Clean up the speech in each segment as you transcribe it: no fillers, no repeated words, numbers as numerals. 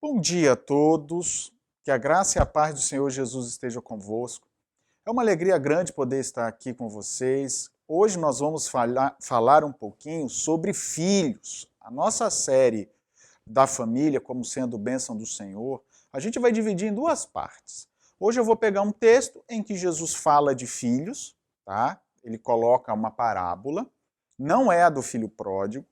Bom dia a todos, que a graça e a paz do Senhor Jesus estejam convosco. É uma alegria grande poder estar aqui com vocês. Hoje nós vamos falar um pouquinho sobre filhos. A nossa série da família como sendo bênção do Senhor, a gente vai dividir em duas partes. Hoje eu vou pegar um texto em que Jesus fala de filhos, tá? Ele coloca uma parábola, não é a do filho pródigo,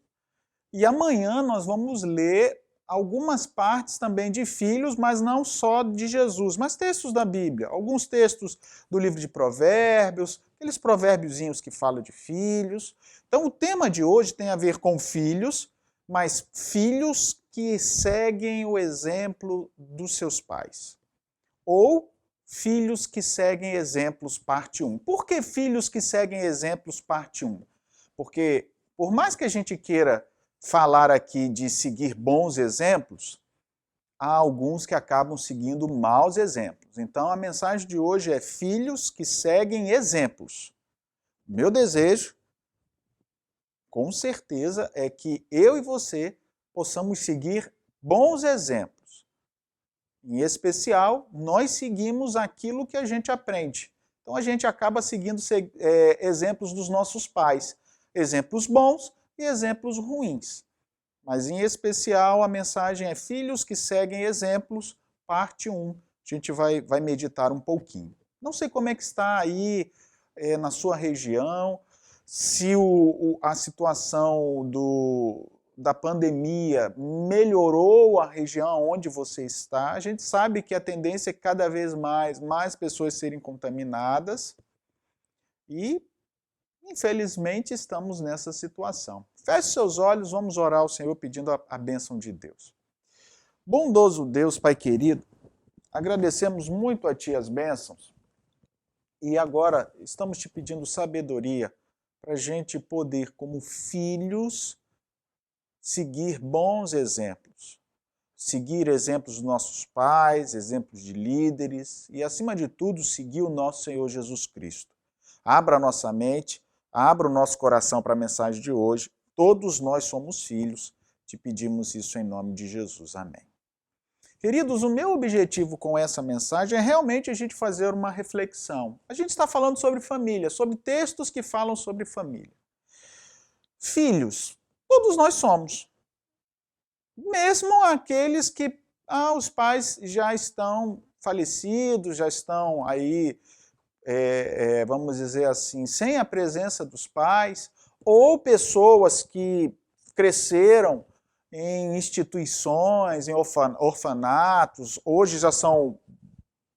e amanhã nós vamos ler algumas partes também de filhos, mas não só de Jesus, mas textos da Bíblia. Alguns textos do livro de Provérbios, aqueles provérbiozinhos que falam de filhos. Então o tema de hoje tem a ver com filhos, mas filhos que seguem o exemplo dos seus pais. Ou filhos que seguem exemplos, parte 1. Por que filhos que seguem exemplos, parte 1? Porque por mais que a gente queira falar aqui de seguir bons exemplos, há alguns que acabam seguindo maus exemplos. Então a mensagem de hoje é filhos que seguem exemplos. Meu desejo, com certeza, é que eu e você possamos seguir bons exemplos. Em especial, nós seguimos aquilo que a gente aprende. Então a gente acaba seguindo exemplos dos nossos pais. Exemplos bons e exemplos ruins. Mas, em especial, a mensagem é filhos que seguem exemplos, parte 1. A gente vai meditar um pouquinho. Não sei como é que está aí na sua região, se a situação da pandemia melhorou a região onde você está. A gente sabe que a tendência é cada vez mais pessoas serem contaminadas e infelizmente, estamos nessa situação. Feche seus olhos, vamos orar ao Senhor pedindo a bênção de Deus. Bondoso Deus, Pai querido, agradecemos muito a Ti as bênçãos e agora estamos te pedindo sabedoria para a gente poder, como filhos, seguir bons exemplos. Seguir exemplos dos nossos pais, exemplos de líderes e, acima de tudo, seguir o nosso Senhor Jesus Cristo. Abra a nossa mente, abra o nosso coração para a mensagem de hoje. Todos nós somos filhos. Te pedimos isso em nome de Jesus. Amém. Queridos, o meu objetivo com essa mensagem é realmente a gente fazer uma reflexão. A gente está falando sobre família, sobre textos que falam sobre família. Filhos, todos nós somos. Mesmo aqueles que os pais já estão falecidos, já estão aí vamos dizer assim, sem a presença dos pais, ou pessoas que cresceram em instituições, em orfanatos, hoje já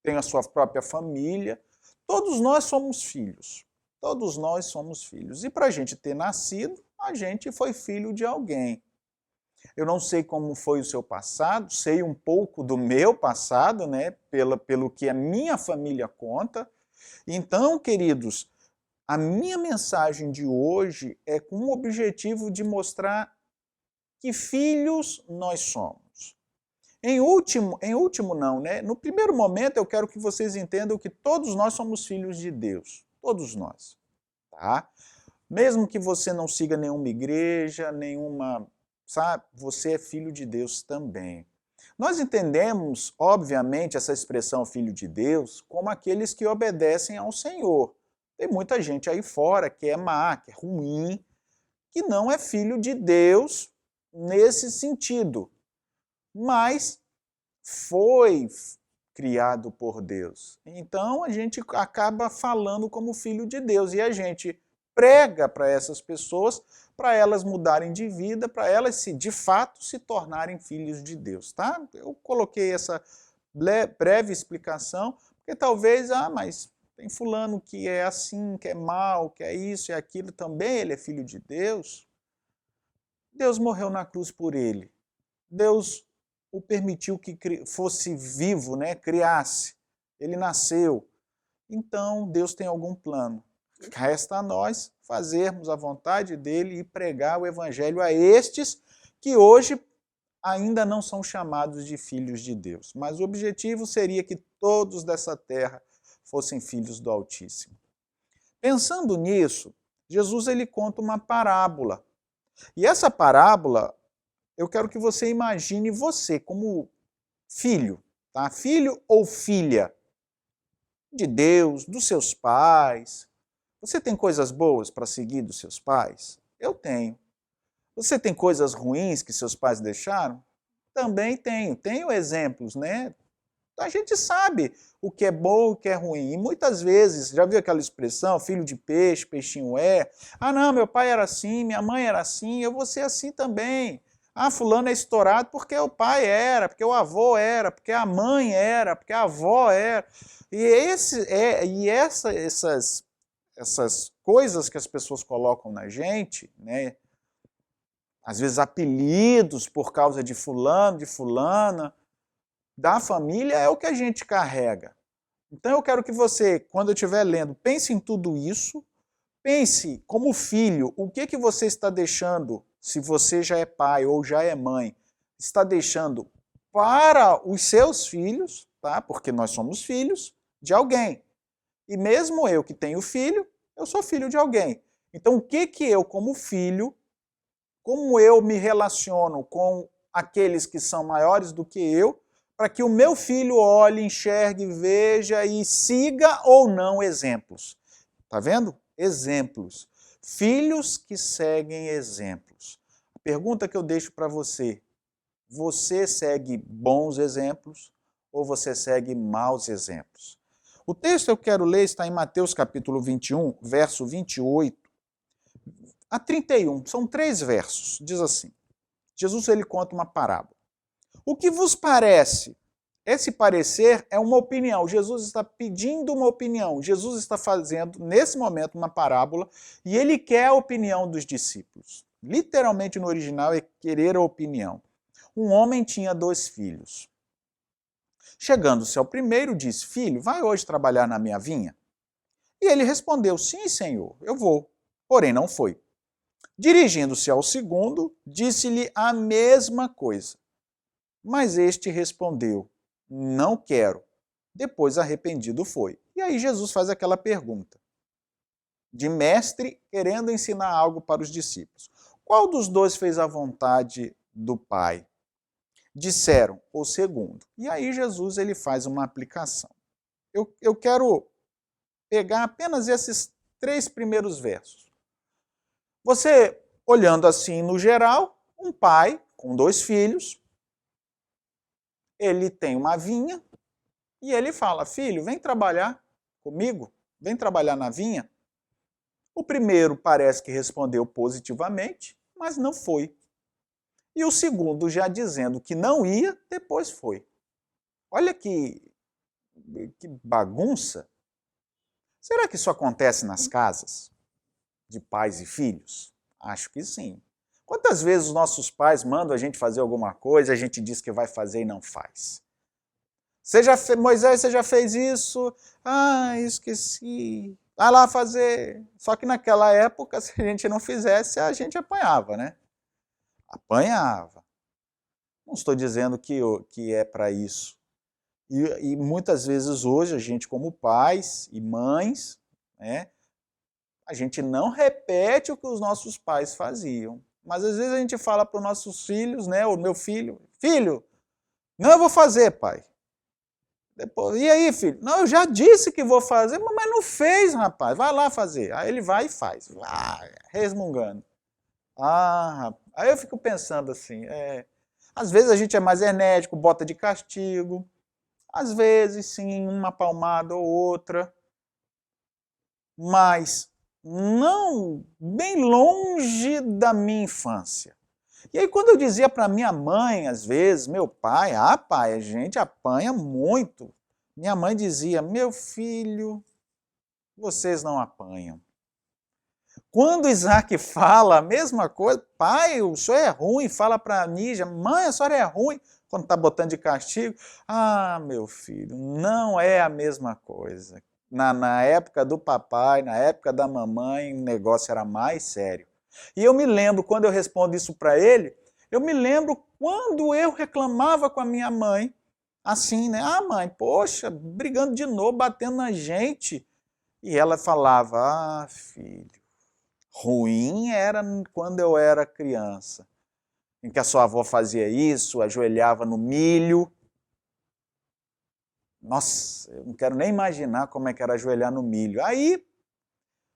têm a sua própria família. Todos nós somos filhos. Todos nós somos filhos. E para a gente ter nascido, a gente foi filho de alguém. Eu não sei como foi o seu passado, sei um pouco do meu passado, né, pelo que a minha família conta. Então, queridos, a minha mensagem de hoje é com o objetivo de mostrar que filhos nós somos. Em último não, né? No primeiro momento eu quero que vocês entendam que todos nós somos filhos de Deus. Todos nós, tá? Mesmo que você não siga nenhuma igreja, sabe? Você é filho de Deus também. Nós entendemos, obviamente, essa expressão filho de Deus como aqueles que obedecem ao Senhor. Tem muita gente aí fora que é má, que é ruim, que não é filho de Deus nesse sentido, mas foi criado por Deus. Então a gente acaba falando como filho de Deus e a gente prega para essas pessoas, para elas mudarem de vida, para elas de fato se tornarem filhos de Deus, tá? Eu coloquei essa breve explicação, porque talvez, mas tem fulano que é assim, que é mal, que é isso e aquilo, também ele é filho de Deus. Deus morreu na cruz por ele. Deus o permitiu que fosse vivo, né? Criasse. Ele nasceu. Então Deus tem algum plano. Resta a nós fazermos a vontade dele e pregar o evangelho a estes que hoje ainda não são chamados de filhos de Deus. Mas o objetivo seria que todos dessa terra fossem filhos do Altíssimo. Pensando nisso, Jesus ele conta uma parábola. E essa parábola, eu quero que você imagine você como filho, tá? Filho ou filha de Deus, dos seus pais. Você tem coisas boas para seguir dos seus pais? Eu tenho. Você tem coisas ruins que seus pais deixaram? Também tenho. Tenho exemplos, né? A gente sabe o que é bom e o que é ruim. E muitas vezes, já viu aquela expressão, filho de peixe, peixinho é? Ah, não, meu pai era assim, minha mãe era assim, eu vou ser assim também. Ah, fulano é estourado porque o pai era, porque o avô era, porque a mãe era, porque a avó era. Essas coisas que as pessoas colocam na gente, né? Às vezes apelidos por causa de fulano, de fulana, da família é o que a gente carrega. Então eu quero que você, quando eu estiver lendo, pense em tudo isso, pense como filho, o que você está deixando, se você já é pai ou já é mãe, está deixando para os seus filhos, tá? Porque nós somos filhos de alguém. E mesmo eu que tenho filho, eu sou filho de alguém. Então o que eu, como filho, como eu me relaciono com aqueles que são maiores do que eu, para que o meu filho olhe, enxergue, veja e siga ou não exemplos. Tá vendo? Exemplos. Filhos que seguem exemplos. A pergunta que eu deixo para você: você segue bons exemplos ou você segue maus exemplos? O texto que eu quero ler está em Mateus capítulo 21, verso 28 a 31. São 3 versos. Diz assim: Jesus ele conta uma parábola. O que vos parece? Esse parecer é uma opinião. Jesus está pedindo uma opinião. Jesus está fazendo, nesse momento, uma parábola e ele quer a opinião dos discípulos. Literalmente no original é querer a opinião. Um homem tinha 2 filhos. Chegando-se ao primeiro, disse: Filho, vai hoje trabalhar na minha vinha? E ele respondeu: Sim, senhor, eu vou. Porém, não foi. Dirigindo-se ao segundo, disse-lhe a mesma coisa. Mas este respondeu: Não quero. Depois, arrependido foi. E aí Jesus faz aquela pergunta, de mestre querendo ensinar algo para os discípulos. Qual dos 2 fez a vontade do Pai? Disseram: o segundo. E aí Jesus ele faz uma aplicação. Eu quero pegar apenas esses 3 primeiros versos. Você, olhando assim no geral, um pai com 2 filhos, ele tem uma vinha e ele fala: filho, vem trabalhar comigo, vem trabalhar na vinha. O primeiro parece que respondeu positivamente, mas não foi. E o segundo, já dizendo que não ia, depois foi. Olha que bagunça. Será que isso acontece nas casas de pais e filhos? Acho que sim. Quantas vezes os nossos pais mandam a gente fazer alguma coisa, a gente diz que vai fazer e não faz? Moisés, você já fez isso? Ah, esqueci. Vai lá fazer. Só que naquela época, se a gente não fizesse, a gente apanhava, né? Apanhava. Não estou dizendo que é para isso. E muitas vezes hoje, a gente como pais e mães, né, a gente não repete o que os nossos pais faziam. Mas às vezes a gente fala para os nossos filhos, né, o meu filho, filho, não, eu vou fazer, pai. Depois, e aí, filho? Não, eu já disse que vou fazer, mas não fez, rapaz. Vai lá fazer. Aí ele vai e faz. Resmungando. Rapaz. Aí eu fico pensando assim, às vezes a gente é mais enérgico, bota de castigo. Às vezes, sim, uma palmada ou outra. Mas não bem longe da minha infância. E aí quando eu dizia para minha mãe, às vezes, meu pai, pai, a gente apanha muito. Minha mãe dizia: meu filho, vocês não apanham. Quando Isaac fala a mesma coisa: pai, o senhor é ruim, fala para a Nígia: mãe, a senhora é ruim, quando está botando de castigo. Meu filho, não é a mesma coisa. Na época do papai, na época da mamãe, o negócio era mais sério. E eu me lembro, quando eu respondo isso para ele, eu me lembro quando eu reclamava com a minha mãe, assim, né? Mãe, poxa, brigando de novo, batendo na gente. E ela falava: filho, ruim era quando eu era criança, em que a sua avó fazia isso, ajoelhava no milho, Nossa, eu não quero nem imaginar como é que era ajoelhar no milho. Aí,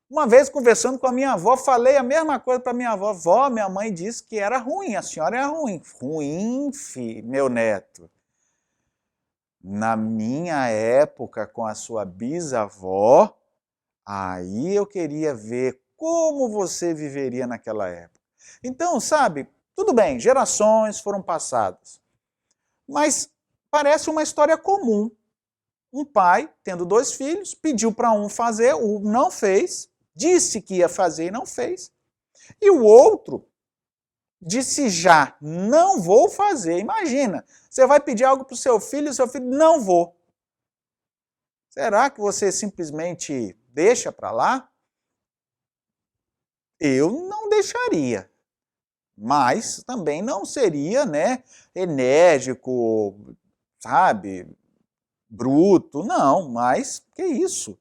uma vez conversando com a minha avó, falei a mesma coisa para minha avó. Vó, minha mãe disse que era ruim, a senhora é ruim. Ruim, filho, meu neto. Na minha época, com a sua bisavó, aí eu queria ver como você viveria naquela época. Então, sabe, tudo bem, gerações foram passadas. Mas parece uma história comum. Um pai, tendo 2 filhos, pediu para um fazer, o não fez, disse que ia fazer e não fez. E o outro disse já, não vou fazer. Imagina, você vai pedir algo para o seu filho e o seu filho, não vou. Será que você simplesmente deixa para lá? Eu não deixaria. Mas também não seria, né, enérgico, sabe, bruto, não, mas que isso?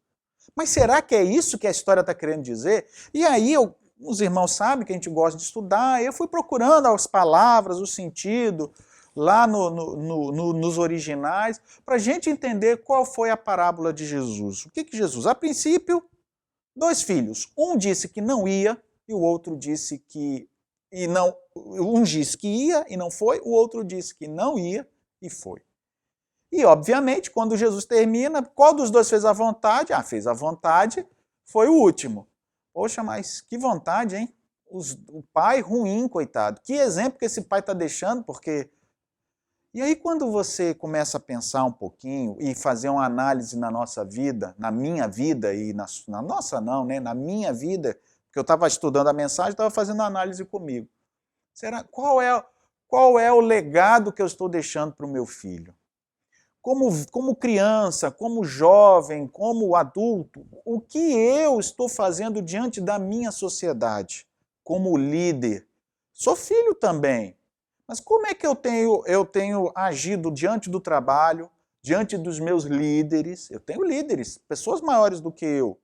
Mas será que é isso que a história está querendo dizer? E aí, os irmãos sabem que a gente gosta de estudar, eu fui procurando as palavras, o sentido, lá nos originais, para a gente entender qual foi a parábola de Jesus. O que Jesus? A princípio, 2 filhos. Um disse que não ia e o outro disse que e não. Um disse que ia e não foi, o outro disse que não ia e foi. E, obviamente, quando Jesus termina, qual dos dois fez a vontade? Ah, fez a vontade, foi o último. Poxa, mas que vontade, hein? O pai ruim, coitado. Que exemplo que esse pai está deixando, porque... E aí, quando você começa a pensar um pouquinho e fazer uma análise na nossa vida, na minha vida e na nossa não, né? Na minha vida, porque eu estava estudando a mensagem, estava fazendo uma análise comigo. Será, qual é o legado que eu estou deixando para o meu filho? Como criança, como jovem, como adulto, o que eu estou fazendo diante da minha sociedade, como líder? Sou filho também, mas como é que eu tenho agido diante do trabalho, diante dos meus líderes? Eu tenho líderes, pessoas maiores do que eu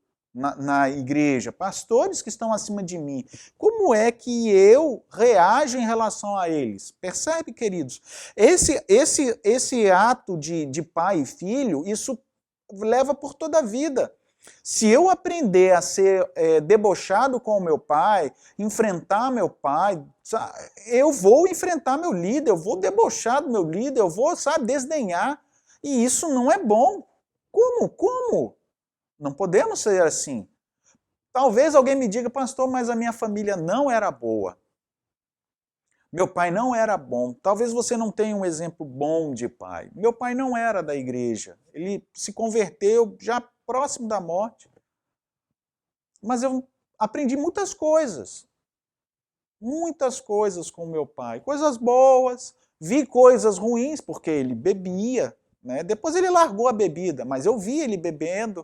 na igreja, pastores que estão acima de mim. Como é que eu reajo em relação a eles? Percebe, queridos? Esse ato de pai e filho, isso leva por toda a vida. Se eu aprender a ser debochado com o meu pai, enfrentar meu pai, eu vou enfrentar meu líder, eu vou debochar do meu líder, eu vou, desdenhar. E isso não é bom. Como? Não podemos ser assim. Talvez alguém me diga, pastor, mas a minha família não era boa. Meu pai não era bom. Talvez você não tenha um exemplo bom de pai. Meu pai não era da igreja. Ele se converteu já próximo da morte. Mas eu aprendi muitas coisas. Muitas coisas com meu pai. Coisas boas. Vi coisas ruins, porque ele bebia. Né? Depois ele largou a bebida, mas eu vi ele bebendo.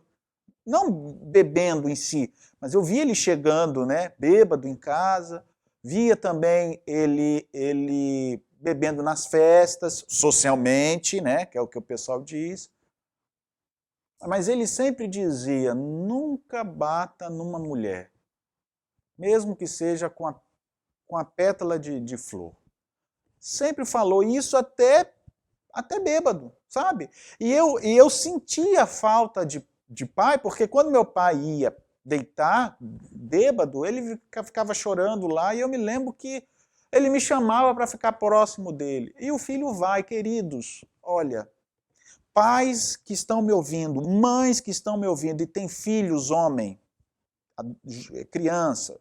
Não bebendo em si, mas eu via ele chegando, né, bêbado em casa, via também ele bebendo nas festas, socialmente, né, que é o que o pessoal diz. Mas ele sempre dizia, nunca bata numa mulher, mesmo que seja com a pétala de flor. Sempre falou isso até bêbado, sabe? E eu sentia falta de pai, porque quando meu pai ia deitar, bêbado, ele ficava chorando lá, e eu me lembro que ele me chamava para ficar próximo dele. E o filho vai, queridos, olha, pais que estão me ouvindo, mães que estão me ouvindo e têm filhos, homem, criança,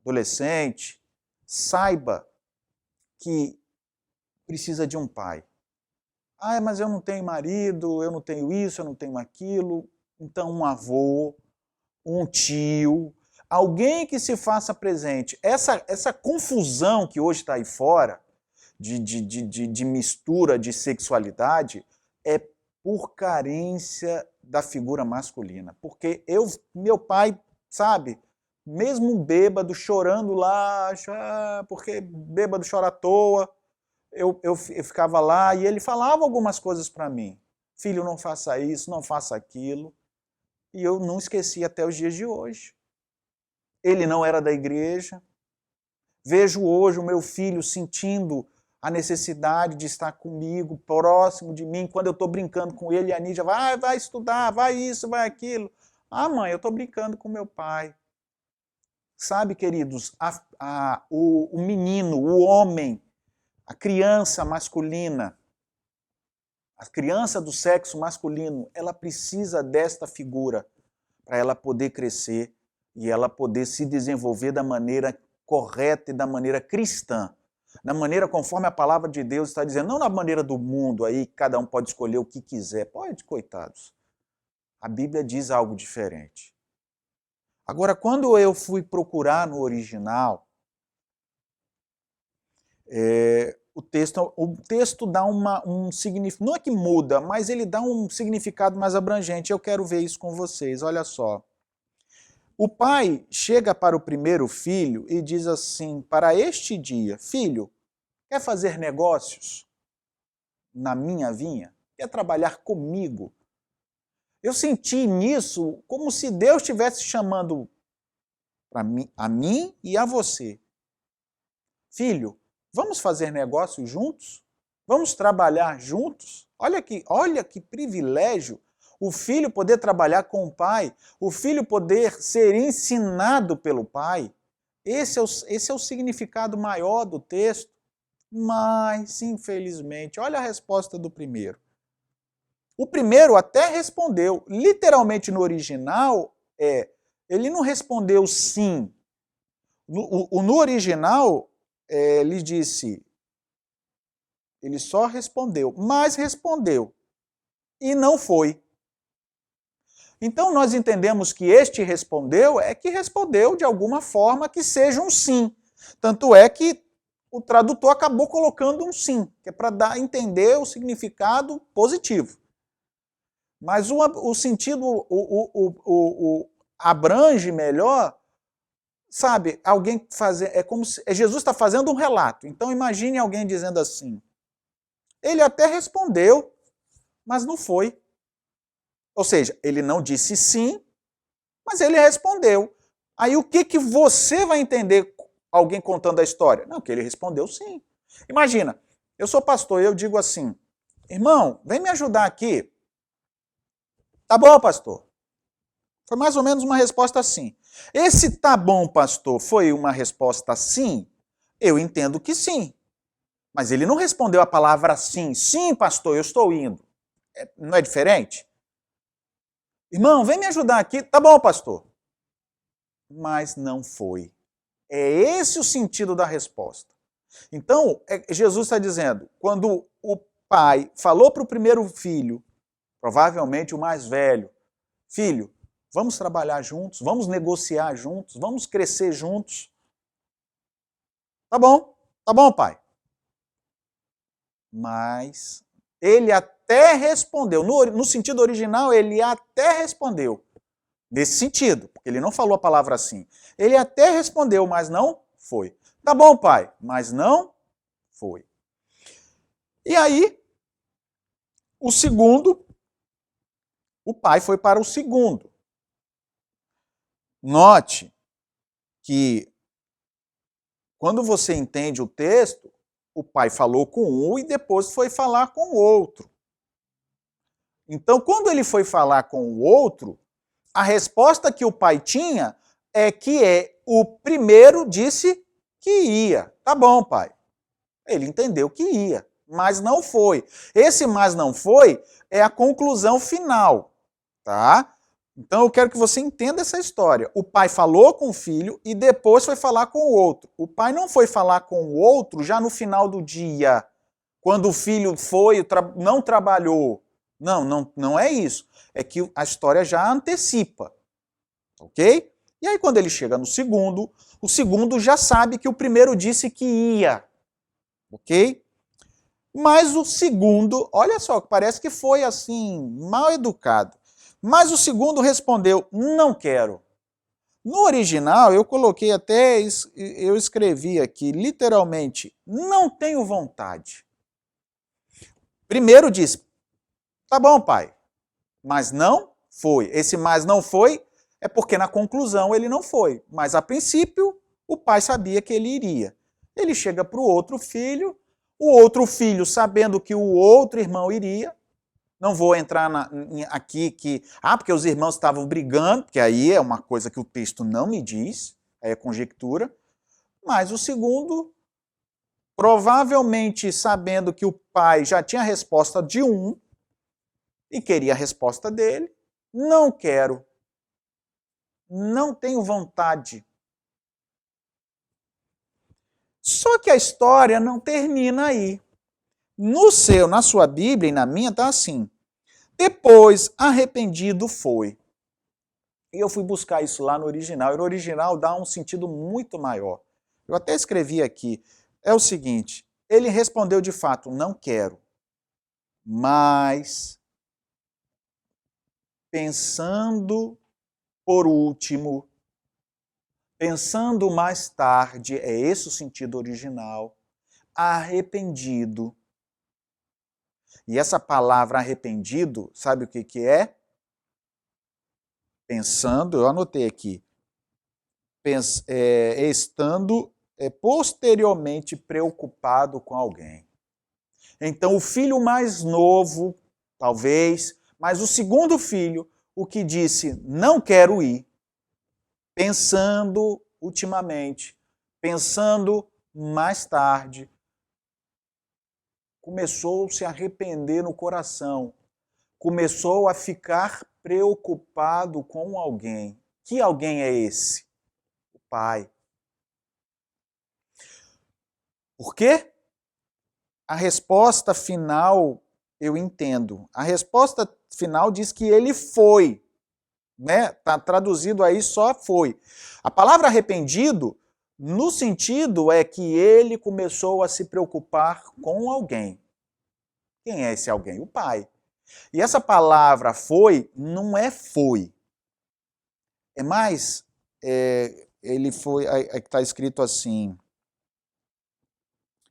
adolescente, saiba que precisa de um pai. Ah, mas eu não tenho marido, eu não tenho isso, eu não tenho aquilo. Então, um avô, um tio, alguém que se faça presente. Essa confusão que hoje está aí fora, de mistura de sexualidade, é por carência da figura masculina. Porque meu pai, sabe, mesmo bêbado, chorando lá, porque bêbado chora à toa, eu ficava lá e ele falava algumas coisas para mim. Filho, não faça isso, não faça aquilo. E eu não esqueci até os dias de hoje. Ele não era da igreja. Vejo hoje o meu filho sentindo a necessidade de estar comigo, próximo de mim, quando eu estou brincando com ele, a Nídia vai estudar, vai isso, vai aquilo. Ah, mãe, eu estou brincando com meu pai. Sabe, queridos, o menino, o homem, a criança masculina, a criança do sexo masculino, ela precisa desta figura para ela poder crescer e ela poder se desenvolver da maneira correta e da maneira cristã. Da maneira conforme a palavra de Deus está dizendo, não na maneira do mundo aí, que cada um pode escolher o que quiser. Pode, coitados. A Bíblia diz algo diferente. Agora, quando eu fui procurar no original, o texto dá um significado, não é que muda, mas ele dá um significado mais abrangente. Eu quero ver isso com vocês, olha só. O pai chega para o primeiro filho e diz assim, para este dia, filho, quer fazer negócios na minha vinha? Quer trabalhar comigo? Eu senti nisso como se Deus estivesse chamando a mim e a você. Filho, vamos fazer negócios juntos? Vamos trabalhar juntos? Olha que privilégio o filho poder trabalhar com o pai, o filho poder ser ensinado pelo pai. Esse é o significado maior do texto. Mas, infelizmente, olha a resposta do primeiro. O primeiro até respondeu, literalmente no original, ele não respondeu sim. No original, ele disse, ele só respondeu, mas respondeu. E não foi. Então nós entendemos que este respondeu que respondeu de alguma forma que seja um sim. Tanto é que o tradutor acabou colocando um sim, que é para dar a entender o significado positivo. Mas o sentido abrange melhor, sabe, alguém fazer, é como se Jesus está fazendo um relato. Então imagine alguém dizendo assim, ele até respondeu, mas não foi. Ou seja, ele não disse sim, mas ele respondeu. Aí o que você vai entender alguém contando a história? Não, que ele respondeu sim. Imagina, eu sou pastor e eu digo assim, irmão, vem me ajudar aqui. Tá bom, pastor. Foi mais ou menos uma resposta assim. Esse tá bom, pastor, foi uma resposta sim? Eu entendo que sim. Mas ele não respondeu a palavra sim. Sim, pastor, eu estou indo. Não é diferente? Irmão, vem me ajudar aqui. Tá bom, pastor. Mas não foi. É esse o sentido da resposta. Então, Jesus está dizendo, quando o pai falou para o primeiro filho, provavelmente o mais velho, filho, vamos trabalhar juntos, vamos negociar juntos, vamos crescer juntos. Tá bom, pai. Mas ele até respondeu, no sentido original, ele até respondeu. Nesse sentido, porque ele não falou a palavra assim. Ele até respondeu, mas não foi. Tá bom, pai, mas não foi. E aí, o pai foi para o segundo. Note que quando você entende o texto, o pai falou com um e depois foi falar com o outro. Então, quando ele foi falar com o outro, a resposta que o pai tinha o primeiro disse que ia. Tá bom, pai. Ele entendeu que ia, mas não foi. Esse mas não foi é a conclusão final, tá? Então eu quero que você entenda essa história. O pai falou com o filho e depois foi falar com o outro. O pai não foi falar com o outro já no final do dia, quando o filho foi, não trabalhou. Não é isso. É que a história já antecipa, ok? E aí quando ele chega no segundo, o segundo já sabe que o primeiro disse que ia, ok? Mas o segundo, olha só, parece que foi assim, mal educado. Mas o segundo respondeu, não quero. No original, eu coloquei até, eu escrevi aqui, literalmente, não tenho vontade. Primeiro disse, tá bom, pai, mas não foi. Esse mas não foi é porque na conclusão ele não foi. Mas a princípio, o pai sabia que ele iria. Ele chega para o outro filho, O outro filho, sabendo que o outro irmão iria, não vou entrar aqui porque os irmãos estavam brigando, porque aí é uma coisa que o texto não me diz, aí é conjectura, mas o segundo, provavelmente sabendo que o pai já tinha a resposta de um e queria a resposta dele, não quero, não tenho vontade. Só que a história não termina aí. Na sua Bíblia e na minha está assim. Depois, arrependido foi. E eu fui buscar isso lá no original. E no original dá um sentido muito maior. Eu até escrevi aqui. É o seguinte, ele respondeu de fato, não quero. Mas, pensando por último, pensando mais tarde, é esse o sentido original, arrependido. E essa palavra arrependido, sabe o que é? Pensando, eu anotei aqui, estando posteriormente preocupado com alguém. Então o filho mais novo, talvez, mas o segundo filho, o que disse, não quero ir, pensando ultimamente, pensando mais tarde, começou a se arrepender no coração, começou a ficar preocupado com alguém. Que alguém é esse? O pai. Por quê? A resposta final eu entendo. A resposta final diz que ele foi. Né? Tá traduzido aí só foi. A palavra arrependido, no sentido é que ele começou a se preocupar com alguém. Quem é esse alguém? O pai. E essa palavra foi, não é foi. É mais, ele foi, está escrito assim,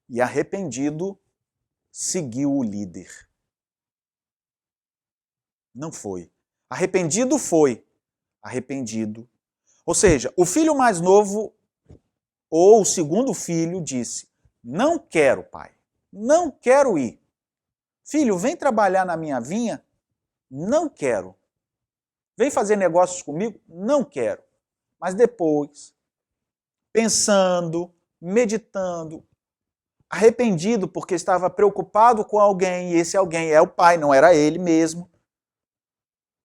e arrependido seguiu o líder. Não foi. Arrependido foi. Arrependido. Ou seja, o filho mais novo, ou o segundo filho, disse, não quero, pai. Não quero ir. Filho, vem trabalhar na minha vinha? Não quero. Vem fazer negócios comigo? Não quero. Mas depois, pensando, meditando, arrependido porque estava preocupado com alguém, e esse alguém é o pai, não era ele mesmo,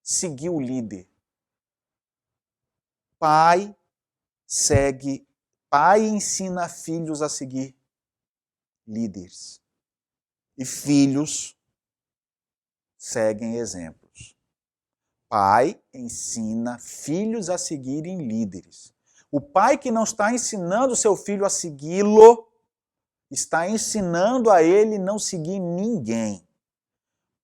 seguiu o líder. Pai ensina filhos a seguir líderes. E filhos seguem exemplos. Pai ensina filhos a seguirem líderes. O pai que não está ensinando seu filho a segui-lo, está ensinando a ele não seguir ninguém.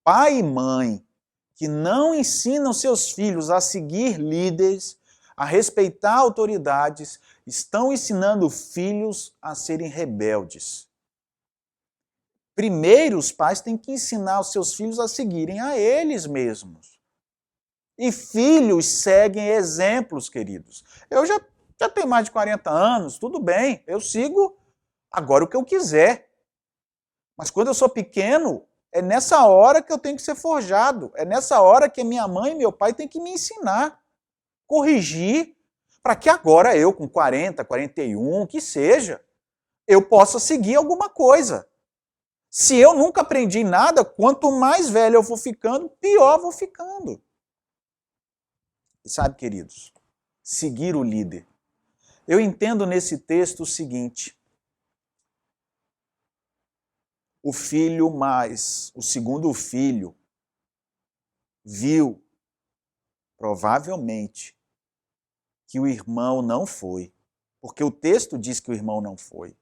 Pai e mãe que não ensinam seus filhos a seguir líderes, a respeitar autoridades, estão ensinando filhos a serem rebeldes. Primeiro, os pais têm que ensinar os seus filhos a seguirem a eles mesmos. E filhos seguem exemplos, queridos. Eu já tenho mais de 40 anos, tudo bem, eu sigo agora o que eu quiser. Mas quando eu sou pequeno, é nessa hora que eu tenho que ser forjado. É nessa hora que minha mãe e meu pai têm que me ensinar, corrigir, para que agora eu, com 40, 41, que seja, eu possa seguir alguma coisa. Se eu nunca aprendi nada, quanto mais velho eu vou ficando, pior eu vou ficando. E sabe, queridos, seguir o líder. Eu entendo nesse texto o seguinte: o segundo filho, viu, provavelmente, que o irmão não foi. Porque o texto diz que o irmão não foi.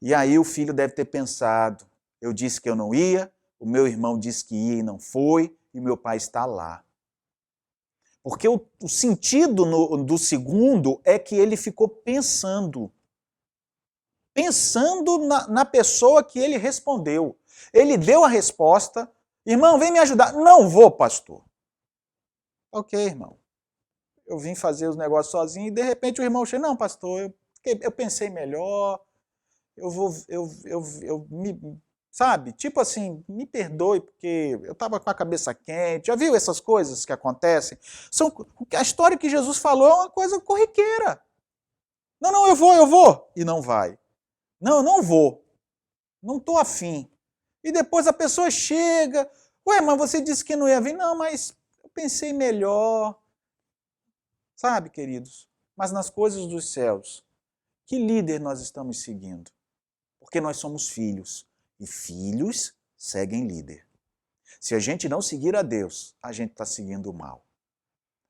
E aí o filho deve ter pensado, eu disse que eu não ia, o meu irmão disse que ia e não foi, e meu pai está lá. Porque o sentido do segundo é que ele ficou pensando. Pensando na pessoa que ele respondeu. Ele deu a resposta, irmão, vem me ajudar. Não vou, pastor. Ok, irmão. Eu vim fazer os negócios sozinho e de repente o irmão chega, não, pastor, eu pensei melhor, sabe? Tipo assim, me perdoe porque eu estava com a cabeça quente. Já viu essas coisas que acontecem? A história que Jesus falou é uma coisa corriqueira. Não, eu vou. E não vai. Não, eu não vou. Não estou afim. E depois a pessoa chega. Ué, mas você disse que não ia vir. Não, mas eu pensei melhor. Sabe, queridos? Mas nas coisas dos céus, que líder nós estamos seguindo? Porque nós somos filhos. E filhos seguem líder. Se a gente não seguir a Deus, a gente está seguindo o mal.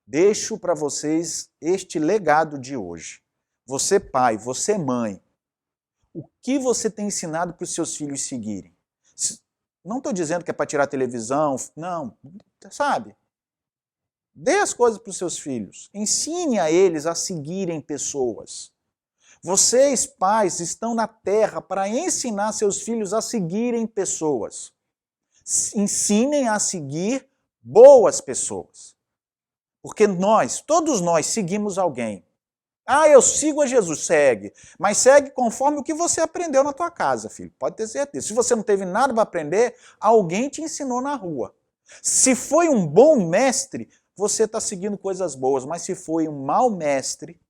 Deixo para vocês este legado de hoje. Você pai, você mãe, o que você tem ensinado para os seus filhos seguirem? Não estou dizendo que é para tirar a televisão, não, sabe? Dê as coisas para os seus filhos. Ensine a eles a seguirem pessoas. Vocês, pais, estão na terra para ensinar seus filhos a seguirem pessoas. Ensinem a seguir boas pessoas. Porque todos nós seguimos alguém. Ah, eu sigo a Jesus, segue. Mas segue conforme o que você aprendeu na tua casa, filho. Pode ter certeza. Se você não teve nada para aprender, alguém te ensinou na rua. Se foi um bom mestre, você está seguindo coisas boas. Mas se foi um mau mestre,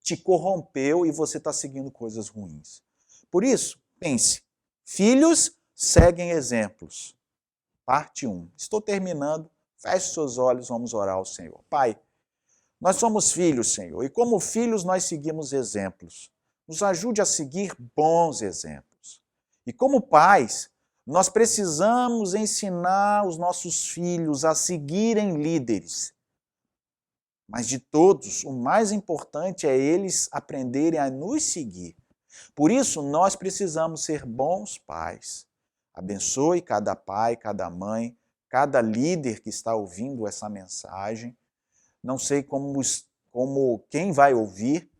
te corrompeu e você está seguindo coisas ruins. Por isso, pense. Filhos seguem exemplos. Parte 1. Estou terminando. Feche seus olhos, vamos orar ao Senhor. Pai, nós somos filhos, Senhor, e como filhos nós seguimos exemplos. Nos ajude a seguir bons exemplos. E como pais, nós precisamos ensinar os nossos filhos a seguirem líderes. Mas de todos, o mais importante é eles aprenderem a nos seguir. Por isso, nós precisamos ser bons pais. Abençoe cada pai, cada mãe, cada líder que está ouvindo essa mensagem. Não sei como quem vai ouvir,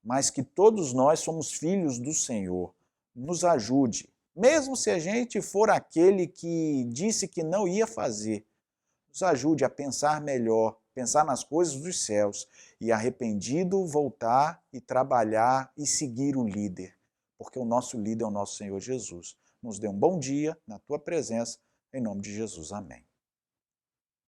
mas que todos nós somos filhos do Senhor. Nos ajude, mesmo se a gente for aquele que disse que não ia fazer. Nos ajude a pensar melhor, pensar nas coisas dos céus e arrependido voltar e trabalhar e seguir o líder, porque o nosso líder é o nosso Senhor Jesus. Nos dê um bom dia na tua presença, em nome de Jesus. Amém.